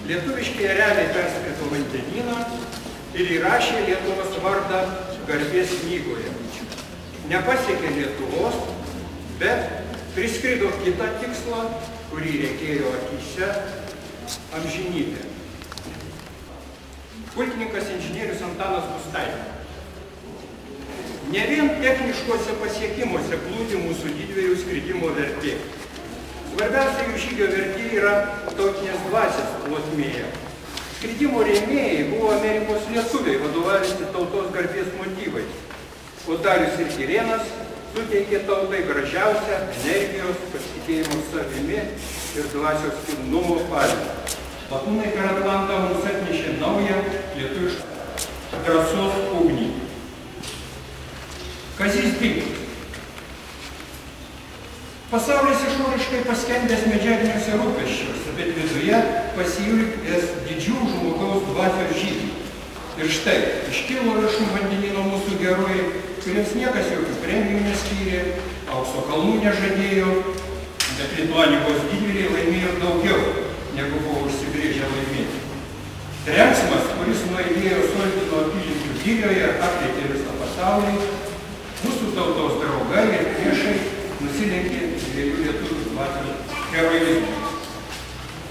Lietuviški ereliai perskrito vandenyną ir įrašė Lietuvos vardą garbės knygoje. Nepasiekė Lietuvos, bet priskrido kitą tikslą, kurį reikėjo akyse amžinybė. Pulkininkas inžinierius Antanas Gustaitis. Ne vien techniškuose pasiekimuose glūdi mūsų didvyrių skridimo vertė. Svarbiausia jų žygio vertė yra tautinės dvasios plotmėje. Skridimo rėmėjai buvo Amerikos lietuviai, vadovaujasi tautos garbės motyvais. O Darius ir Girėnas suteikė tautai gražiausią energijos, pasitikėjimo savimi ir dvasios kilnumo pavyzdį. Lakūnai per Atlantą mums atnešė naują lietuvišką drąsos ugnį. Kazys Binkis. Pasaulis išoriškai paskendęs medžiaginiuose rūpesčiuose, bet viduje pasijūrės didžių žmogaus dvasios žygių. Ir štai, iškilo viršum vandenyno mūsų herojai, kuriems niekas jokių premijų neskyrė, aukso kalnų nežadėjo, bet Lituanikos didvyriai laimėjo daugiau, negu buvo užsibrėžę laimėti. Trenksmas, kuris nuaidėjo Soldino apylinkių girioje, apleikė visą pasaulį, mūsų tautos draugai ir priešai nusilenkė dviejų lietuvių dvasios heroizmui.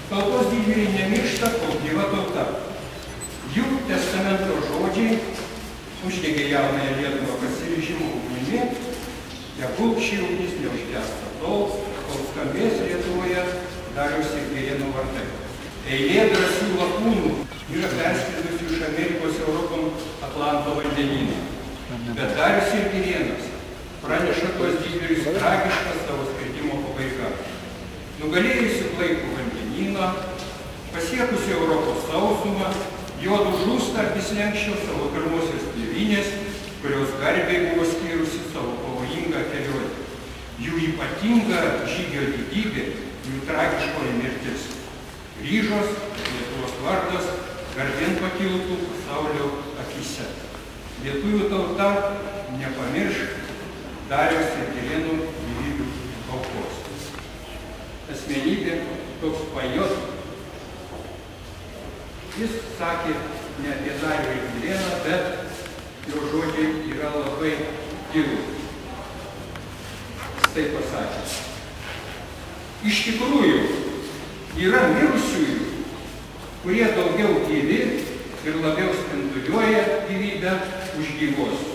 Tautos didvyriai nemiršta, kol gyva tauta. Jų testamento žodžiai uždegė jaunąją Lietuvą pasiryžimo ugnimi, tegul ši ugnis neužgęsta tol, kol skambės Lietuvoje Dariaus ir Girėno vardai. Eilė drąsių lakūnų yra perskridusių iš Amerikos Europon Atlanto vandenyną. Bet Darius ir Girėnas praneša tuos didvyrius tragišką savo skridimo pabaigą. Nugalėjusi klaikų vandenyną, pasiekusi Europos sausumą, juodu žūsta arti slenksčio savo pirmosios tėvynės, kurios garbei buvo skyrusi savo pavojingą kelionę. Jų ypatinga žygio didybė, jų tragiškoji mirtis. Ryžos, Lietuvos vardas, garbėn pakiltų pasaulio akyse. Lietuvių tauta nepamirš Dariaus ir Girėno gyvybių aukos. Asmenybė toks pajot. Jis sakė ne apie Darių ir Girėną, bet jo žodžiai yra labai gilūs. Jis taip pasakė. Iš tikrųjų, yra mirusiųjų, kurie daugiau gyvi ir labiau spinduliuoja gyvybę už gyvos.